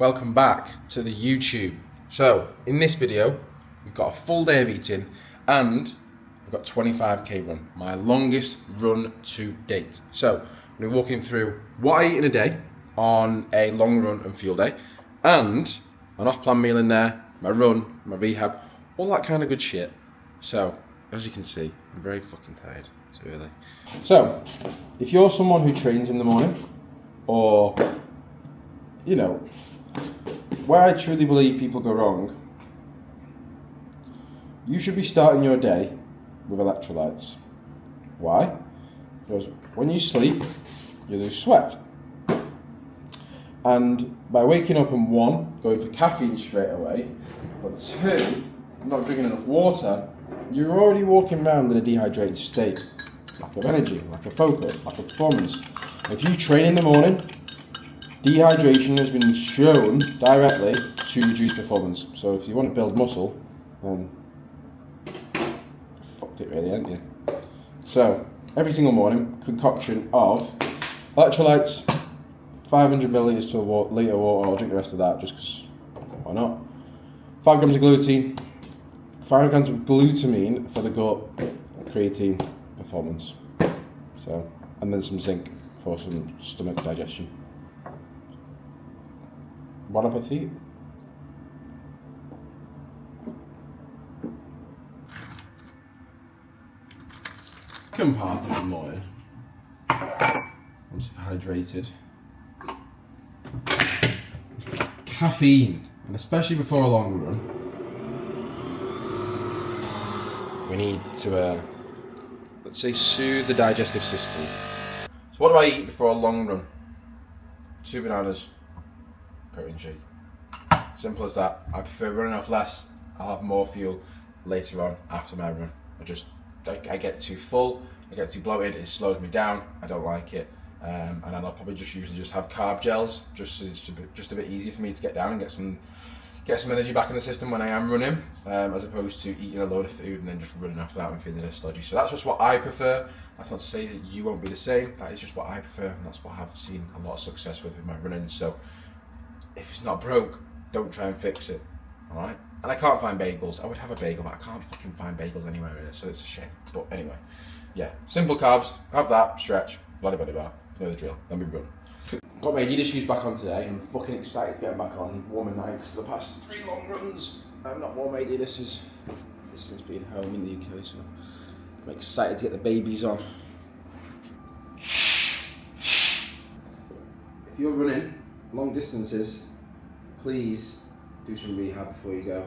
Welcome back to the YouTube. So in this video we've got a full day of eating and I've got 25k run, my longest run to date. So I'm going to be walking through what I eat in a day on a long run and fuel day, and an off-plan meal in there, my run, my rehab, all that kind of good shit. So as you can see, I'm very fucking tired. It's early. So if you're someone who trains in the morning, or you know, where I truly believe people go wrong, you should be starting your day with electrolytes. Why? Because when you sleep, you lose sweat. And by waking up and one, going for caffeine straight away, but two, not drinking enough water, you're already walking around in a dehydrated state. Lack of energy, lack of focus, lack of performance. If you train in the morning, dehydration has been shown directly to reduce performance. So if you want to build muscle, then fucked it really, haven't you? So every single morning, concoction of electrolytes, 500 milliliters to a litre of water. I'll drink the rest of that just because why not? 5 grams of gluten, 5 grams of glutamine for the gut, creatine, performance. So, and then some zinc for some stomach digestion. Bon appetit. Second part of the morning, once you've hydrated, caffeine, and especially before a long run, we need to, let's say, soothe the digestive system. So what do I eat before a long run? 2 bananas, protein shake. Simple as that. I prefer running off less. I'll have more fuel later on after my run. I get too full, I get too bloated, it slows me down, I don't like it. And then I'll probably usually just have carb gels, just so it's just a bit easier for me to get down and get some energy back in the system when I am running, as opposed to eating a load of food and then just running off that and feeling sludgy. So that's just what I prefer. That's not to say that you won't be the same. That is just what I prefer, and that's what I've seen a lot of success with my running. So if it's not broke, don't try and fix it. All right. And I can't find bagels. I would have a bagel, but I can't fucking find bagels anywhere here, so it's a shame. But anyway, yeah, simple carbs. Have that, stretch, blah blah blah blah. You know the drill. Then we run. Got my Adidas shoes back on today. I'm fucking excited to get them back on. Warm and nice for the past 3 long runs. I've not worn my Adidas since being home in the UK, so I'm excited to get the babies on. If you're running long distances, please do some rehab before you go.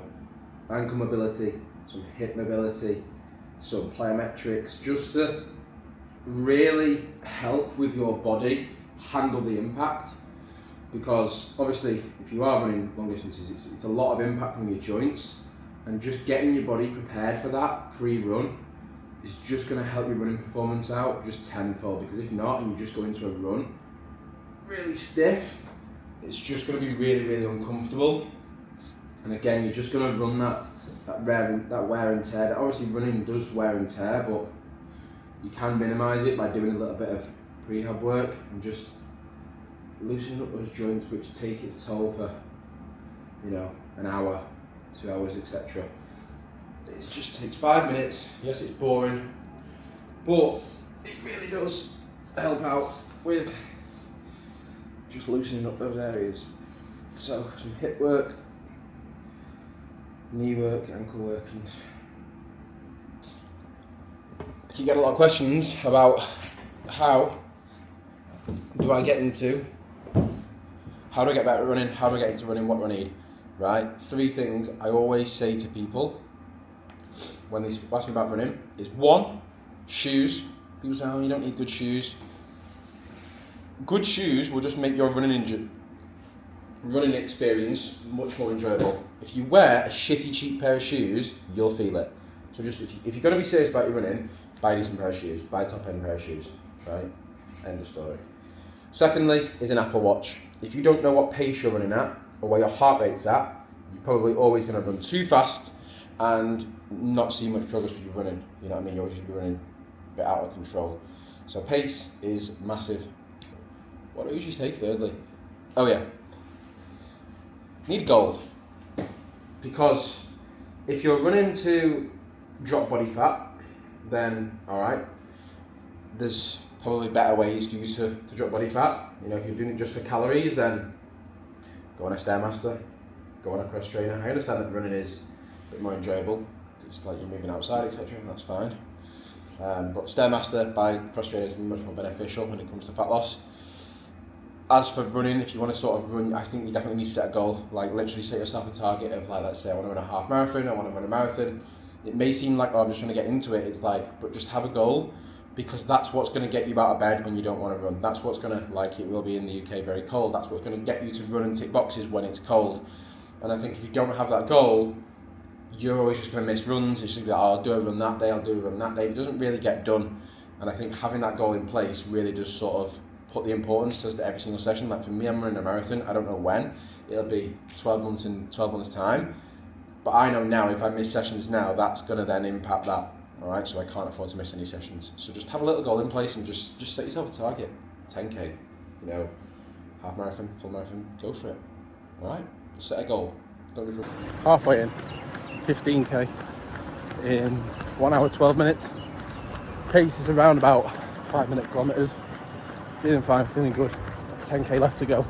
Ankle mobility, some hip mobility, some plyometrics, just to really help with your body handle the impact. Because obviously, if you are running long distances, it's a lot of impact on your joints, and just getting your body prepared for that pre-run is just going to help your running performance out just tenfold. Because if not, and you just go into a run really stiff, it's just going to be really, really uncomfortable. And again, you're just going to run that wear and tear. Obviously, running does wear and tear, but you can minimise it by doing a little bit of rehab work and just loosening up those joints, which take its toll for, an hour, 2 hours, etc. It just takes 5 minutes. Yes, it's boring, but it really does help out with just loosening up those areas. So some hip work, knee work, ankle work, and you get a lot of questions about how do I get better at running, how do I get into running, what do I need, right? 3 things I always say to people when they ask me about running is 1, shoes. People say, oh, you don't need good shoes. Good shoes will just make your running experience much more enjoyable. If you wear a shitty, cheap pair of shoes, you'll feel it. So just if you're going to be serious about your running, buy a decent pair of shoes, buy a top-end pair of shoes, right? End of story. Secondly is an Apple Watch. If you don't know what pace you're running at, or where your heart rate's at, you're probably always going to run too fast and not see much progress with your running. You know what I mean? You're always going to be running a bit out of control. So pace is massive. What do I usually say thirdly? Oh yeah. need a goal. Because if you're running to drop body fat, then alright, there's probably better ways for you to drop body fat. You know, if you're doing it just for calories, then go on a Stairmaster, go on a cross trainer. I understand that running is a bit more enjoyable. It's like you're moving outside, etc., and that's fine. But Stairmaster by cross trainer is much more beneficial when it comes to fat loss. As for running, if you want to sort of run, I think you definitely need to set a goal. Like literally set yourself a target of like, let's say I want to run a half marathon, I want to run a marathon. It may seem like, oh, I'm just trying to get into it. It's like, but just have a goal, because that's what's going to get you out of bed when you don't want to run. That's what's going to, like it will be in the UK, very cold. That's what's going to get you to run and tick boxes when it's cold. And I think if you don't have that goal, you're always just going to miss runs. It's just like, oh, I'll do a run that day, I'll do a run that day. It doesn't really get done. And I think having that goal in place really does sort of put the importance to every single session. Like for me, I'm running a marathon. I don't know when. It'll be 12 months in 12 months time. But I know now if I miss sessions now, that's going to then impact that. All right, so I can't afford to miss any sessions. So just have a little goal in place and just set yourself a target. 10k, you know, half marathon, full marathon, go for it. All right, just set a goal. Don't just run. Halfway in, 15k in 1 hour 12 minutes. Pace is around about 5 minute kilometers. Feeling fine, feeling good. 10k left to go.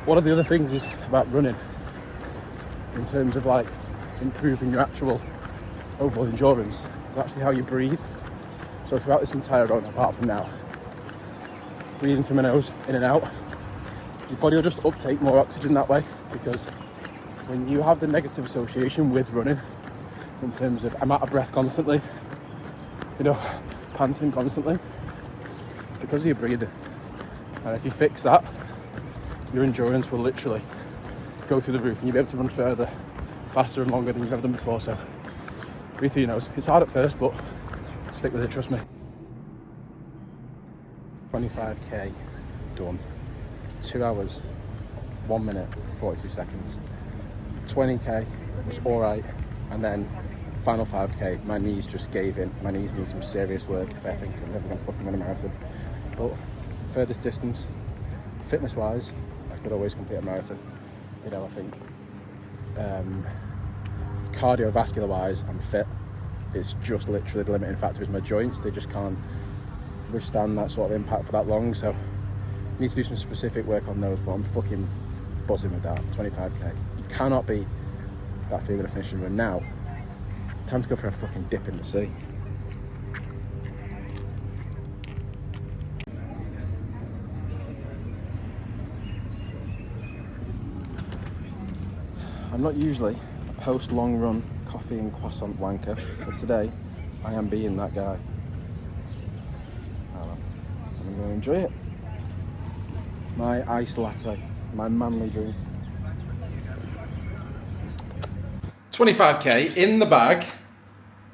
One of the other things is about running, in terms of like improving your actual overall endurance, is actually how you breathe. So throughout this entire run, apart from now, breathing through my nose, in and out, your body will just uptake more oxygen that way, because when you have the negative association with running, in terms of I'm out of breath constantly, you know, panting constantly, because of your breathing. And if you fix that, your endurance will literally go through the roof and you'll be able to run further, faster and longer than you've ever done before. So breathe through your nose. It's hard at first, but stick with it, trust me. 25k done. 2 hours, 1 minute, 42 seconds. 20k was alright, and then final 5k, my knees just gave in. My knees need some serious work if I think I'm never going to fucking run a marathon. But furthest distance, fitness wise, I could always complete a marathon. You know, I think cardiovascular wise, I'm fit. It's just literally the limiting factor is my joints. They just can't withstand that sort of impact for that long. So I need to do some specific work on those, but I'm fucking buzzing with that. 25k. You cannot beat that feeling of finishing run. Now, time to go for a fucking dip in the sea. I'm not usually a post-long run coffee and croissant wanker, but today I am being that guy. I'm going to enjoy it. My iced latte, my manly drink. 25k in the bag,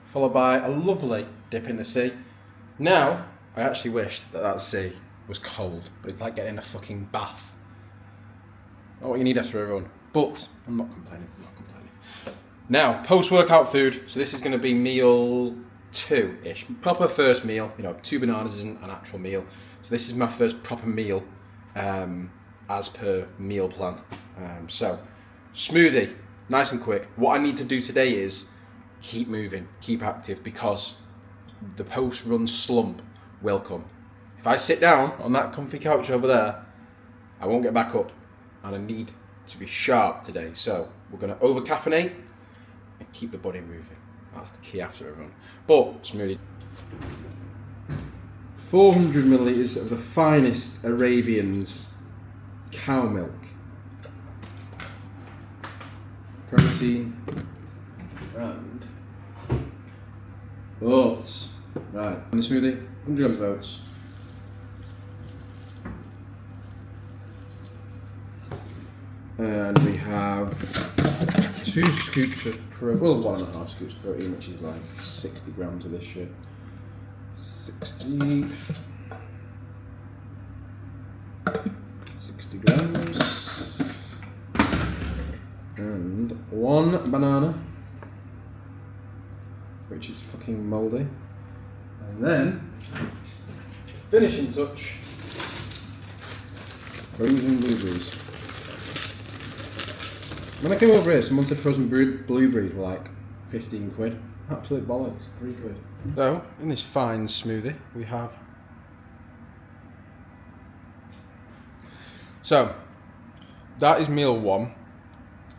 followed by a lovely dip in the sea. Now, I actually wish that sea was cold, but it's like getting in a fucking bath. Not what you need after a run. But I'm not complaining, Now, post-workout food. So this is going to be meal 2-ish. Proper first meal. You know, 2 bananas isn't an actual meal. So this is my first proper meal as per meal plan. So, smoothie, nice and quick. What I need to do today is keep moving, keep active, because the post-run slump will come. If I sit down on that comfy couch over there, I won't get back up, and I need to be sharp today. So we're going to over caffeinate and keep the body moving. That's the key after a run. But smoothie, 400 millilitres of the finest Arabian's cow milk, protein and oats. Right, and the smoothie, 100 grams of oats. And we have 2 scoops of protein, well, 1.5 scoops of protein, which is like 60 grams of this shit. 60 grams. And 1 banana, which is fucking mouldy. And then, finishing touch, frozen blueberries. When I came over here, someone said frozen blueberries were like 15 quid. Absolute bollocks, 3 quid. So, in this fine smoothie, we have... So, that is meal 1.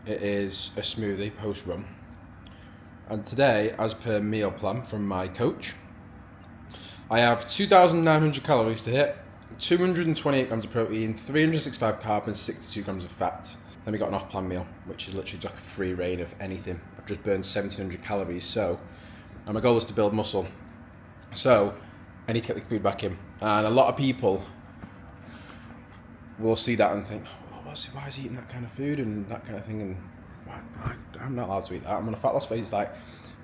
It is a smoothie post-run. And today, as per meal plan from my coach, I have 2,900 calories to hit, 228 grams of protein, 365 carbs and 62 grams of fat. Then we got an off-plan meal, which is literally just like a free reign of anything. I've just burned 1,700 calories, and my goal is to build muscle. So I need to get the food back in. And a lot of people will see that and think, oh, why is he eating that kind of food and that kind of thing? And I'm not allowed to eat that. I'm on a fat loss phase. It's like,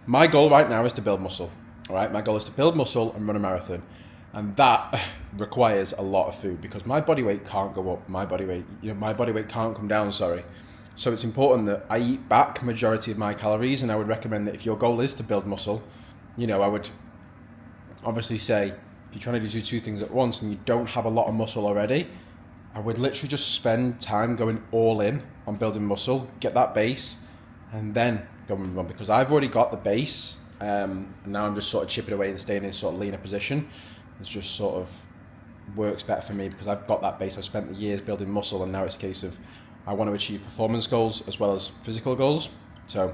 my goal right now is to build muscle. All right, my goal is to build muscle and run a marathon. And that requires a lot of food because my body weight can't go up. My body weight can't come down, sorry. So it's important that I eat back majority of my calories, and I would recommend that if your goal is to build muscle, I would obviously say, if you're trying to do 2 things at once and you don't have a lot of muscle already, I would literally just spend time going all in on building muscle, get that base, and then go and run, because I've already got the base, and now I'm just sort of chipping away and staying in sort of leaner position. It's just sort of works better for me because I've got that base. I've spent the years building muscle, and now it's a case of I want to achieve performance goals as well as physical goals. So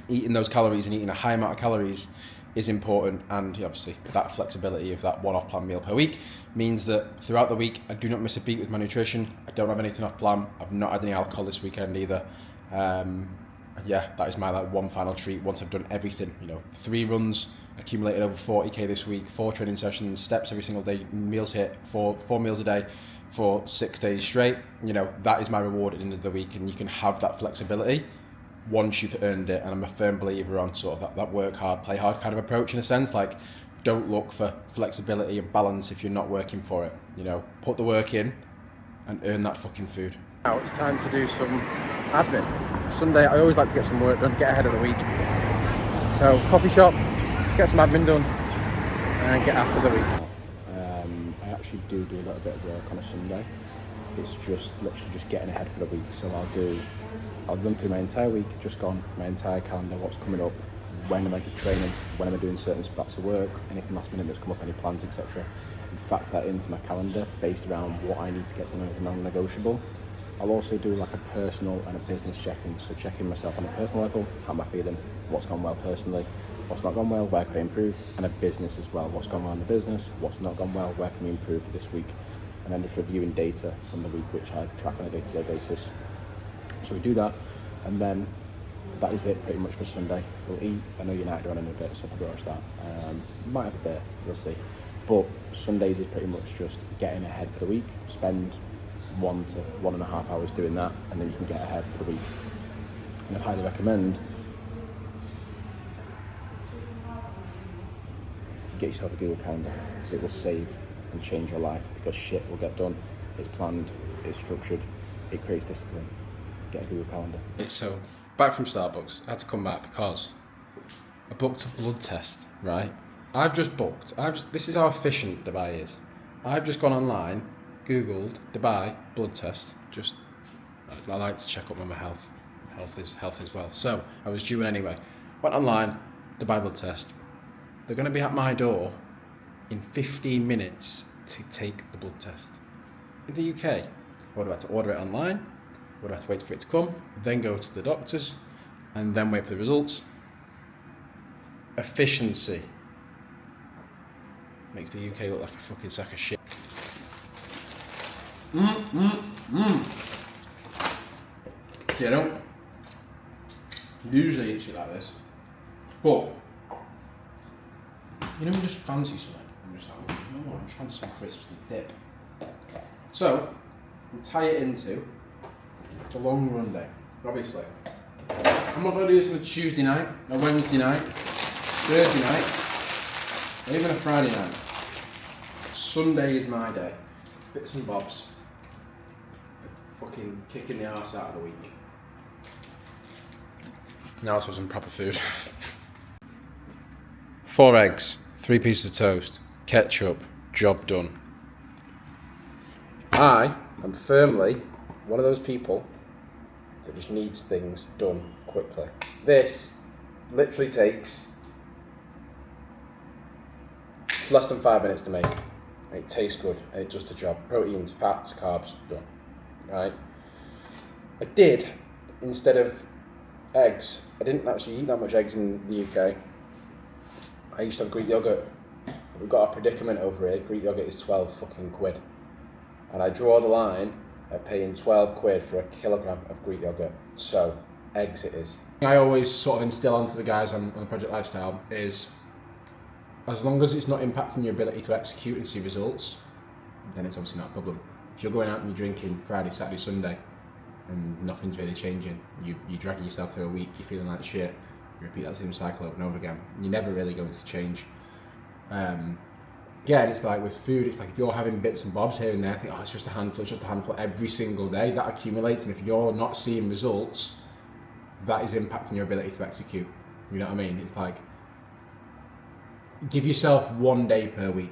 eating those calories and eating a high amount of calories is important, and obviously that flexibility of that one-off plan meal per week means that throughout the week I do not miss a beat with my nutrition. I don't have anything off plan. I've not had any alcohol this weekend either. That is my one final treat once I've done everything. 3 runs, accumulated over 40k this week, 4 training sessions, steps every single day, meals hit, 4 meals a day for 6 days straight. That is my reward at the end of the week, and you can have that flexibility once you've earned it. And I'm a firm believer on sort of that work hard, play hard kind of approach, in a sense. Like, don't look for flexibility and balance if you're not working for it. Put the work in and earn that fucking food. Now it's time to do some admin. Sunday, I always like to get some work done, get ahead of the week. So, coffee shop, get some admin done, and get after the week. I actually do a little bit of work on a Sunday. It's just literally just getting ahead for the week. So I'll run through my entire week, just gone, my entire calendar, what's coming up, when am I training, when am I doing certain spots of work, anything last minute that's come up, any plans, etc. And factor that into my calendar based around what I need to get done as non-negotiable. I'll also do like a personal and a business check-in, so checking myself on a personal level, how am I feeling, what's gone well personally, what's not gone well, where can I improve, and a business as well, what's gone well in the business, what's not gone well, where can we improve this week, and then just reviewing data from the week, which I track on a day-to-day basis. So we do that, and then that is it pretty much for Sunday. We'll eat, I know United are on in a bit, so I'll watch that. Might have a bit, we'll see. But Sundays is pretty much just getting ahead for the week, spend 1 to 1.5 hours doing that, and then you can get ahead for the week. And I highly recommend get yourself a Google Calendar, because it will save and change your life, because shit will get done. It's planned, it's structured, it creates discipline. Get a Google Calendar. So, back from Starbucks, I had to come back because I booked a blood test, right? This is how efficient Dubai is. I've just gone online, Googled Dubai blood test. I like to check up on my health. Health is wealth. So I was due in anyway. Went online, Dubai blood test. They're going to be at my door in 15 minutes to take the blood test. In the UK, I would have had to order it online, would have to wait for it to come, then go to the doctors, and then wait for the results. Efficiency makes the UK look like a fucking sack of shit. Usually eat shit like this, but you just fancy something. I'm just like, I just fancy some crisps and dip. So we tie it into a long run day. Obviously, I'm not going to do this on a Tuesday night, a Wednesday night, Thursday night, or even a Friday night. Sunday is my day. Bits and bobs. Fucking kicking the arse out of the week. Now let's have some proper food. 4 eggs, 3 pieces of toast, ketchup, job done. I am firmly one of those people that just needs things done quickly. This literally takes less than 5 minutes to make. And it tastes good and it does the job. Proteins, fats, carbs, done. Right? I did, instead of eggs, I didn't actually eat that much eggs in the UK. I used to have Greek yogurt. We've got a predicament over here. Greek yogurt is 12 fucking quid. And I draw the line at paying 12 quid for a kilogram of Greek yogurt. So, eggs it is. I always sort of instill onto the guys on Project Lifestyle is, as long as it's not impacting your ability to execute and see results, then it's obviously not a problem. If you're going out and you're drinking Friday, Saturday, Sunday, and nothing's really changing, you're dragging yourself to a week, you're feeling like shit, you repeat that same cycle over and over again, you're never really going to change. Again, it's like with food, it's like if you're having bits and bobs here and there, I think, oh, it's just a handful every single day, that accumulates, and if you're not seeing results, that is impacting your ability to execute. You know what I mean? It's like, give yourself 1 day per week.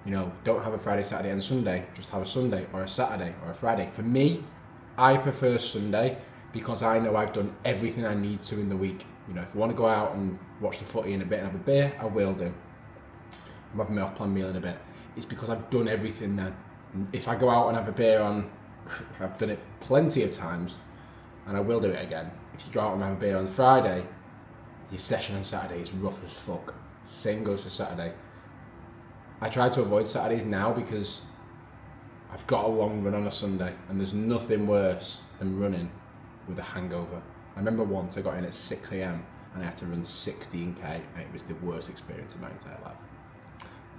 You know, don't have a Friday, Saturday and Sunday, just have a Sunday or a Saturday or a Friday. For me, I prefer Sunday because I know I've done everything I need to in the week. You know, if I want to go out and watch the footy in a bit and have a beer, I will do. I'm having my off-plan meal in a bit. It's because I've done everything then. If I go out and have a beer on, I've done it plenty of times, and I will do it again. If you go out and have a beer on Friday, your session on Saturday is rough as fuck. Same goes for Saturday. I try to avoid Saturdays now because I've got a long run on a Sunday, and there's nothing worse than running with a hangover. I remember once I got in at 6 a.m. and I had to run 16k, and it was the worst experience of my entire life.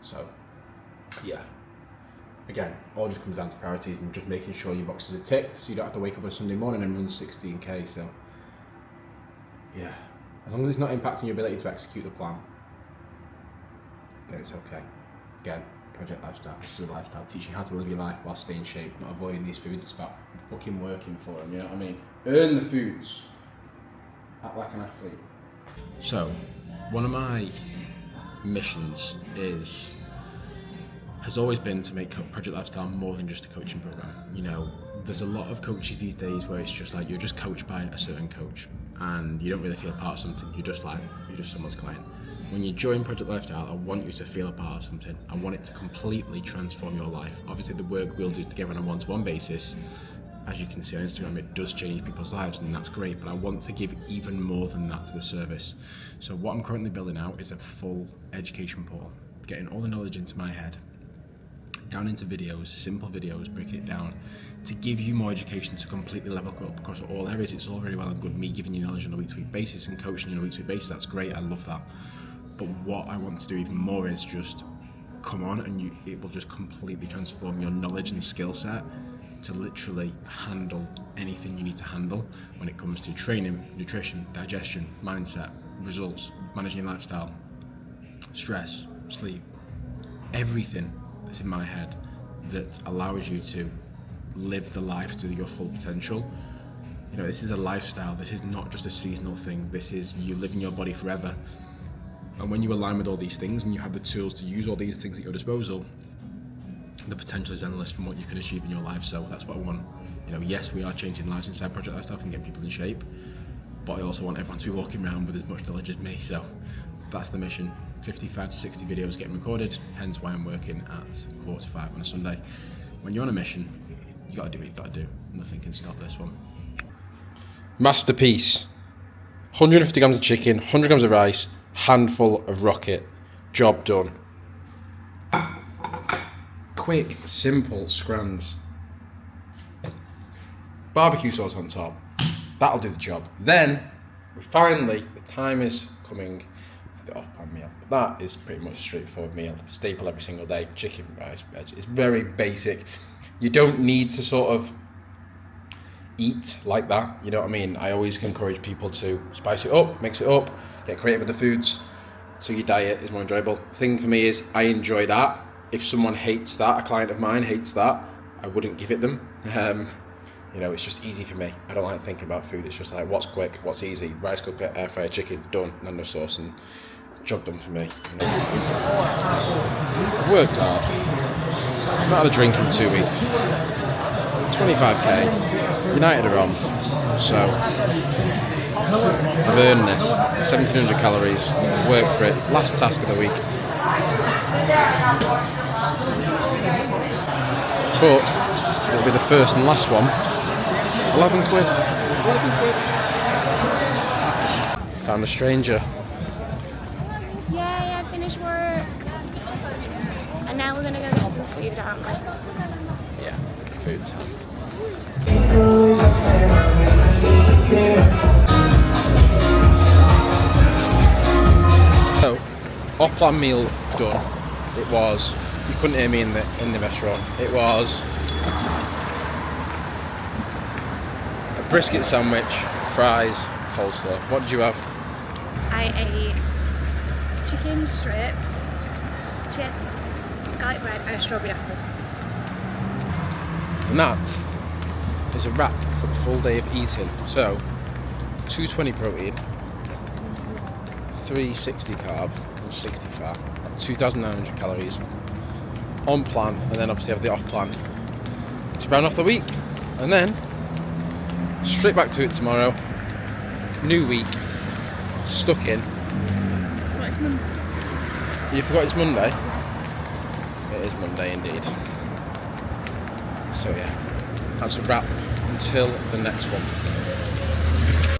So, yeah. Again, all just comes down to priorities and just making sure your boxes are ticked, so you don't have to wake up on a Sunday morning and run 16k. So, yeah. As long as it's not impacting your ability to execute the plan, then it's okay. Again, Project Lifestyle. This is a lifestyle, teaching you how to live your life while staying in shape, not avoiding these foods. It's about fucking working for them, you know what I mean? Earn the foods. Act like an athlete. So, one of my missions has always been to make Project Lifestyle more than just a coaching program. You know, there's a lot of coaches these days where it's just like you're just coached by a certain coach and you don't really feel a part of something. You're just someone's client. When you join Project Lifestyle, I want you to feel a part of something. I want it to completely transform your life. Obviously, the work we'll do together on a one-to-one basis, as you can see on Instagram, it does change people's lives, and that's great, but I want to give even more than that to the service. So what I'm currently building out is a full education portal, getting all the knowledge into my head, down into videos, simple videos, breaking it down, to give you more education to completely level up across all areas. It's all very well and good me giving you knowledge on a week-to-week basis and coaching you on a week-to-week basis. That's great, I love that. But what I want to do even more is just come on and it will just completely transform your knowledge and skill set to literally handle anything you need to handle when it comes to training, nutrition, digestion, mindset, results, managing your lifestyle, stress, sleep, everything that's in my head that allows you to live the life to your full potential. You know, this is a lifestyle, this is not just a seasonal thing, this is you living your body forever. And when you align with all these things and you have the tools to use all these things at your disposal, the potential is endless from what you can achieve in your life. So that's what I want. You know, yes, we are changing lives inside Project Lifestyle and getting people in shape, but I also want everyone to be walking around with as much knowledge as me. So that's the mission. 55 to 60 videos getting recorded, hence why I'm working at 4:45 on a Sunday. When you're on a mission, you gotta do what you gotta do. Nothing can stop this one. Masterpiece. 150 grams of chicken, 100 grams of rice, handful of rocket. Job done. Quick, simple scrans. Barbecue sauce on top. That'll do the job. Then, finally, the time is coming for the off-pan meal. That is pretty much a straightforward meal. Staple every single day. Chicken, rice, veg. It's very basic. You don't need to sort of eat like that. You know what I mean? I always encourage people to spice it up, mix it up, get creative with the foods so your diet is more enjoyable. The thing for me is I enjoy that. If someone hates that, a client of mine hates that, I wouldn't give it them. You know, it's just easy for me. I don't like thinking about food. It's just like, what's quick, what's easy? Rice cooker, air fryer, chicken, done, Nando sauce, and job done for me. You know? I've worked hard. I've not had a drink in 2 weeks. 25k. United are on, so I've earned this. 1700 calories, work for it. Last task of the week. But it'll be the first and last one. 11 quid. 11 quid. Found a stranger. Yay, I finished work. And now we're going to go get some food, aren't we? Yeah, food time. So, off-plan meal done. It was, you couldn't hear me in the restaurant. It was a brisket sandwich, fries, coleslaw. What did you have? I ate chicken strips, chips, garlic bread and a strawberry apple. And that is a wrap for the full day of eating. So, 220 protein, 360 carb and 60 fat, 2,900 calories on plan, and then obviously have the off plan to round off the week, and then straight back to it tomorrow. New week, stuck in. Well, it's Monday. You forgot it's Monday? It is Monday indeed. So yeah, that's a wrap until the next one.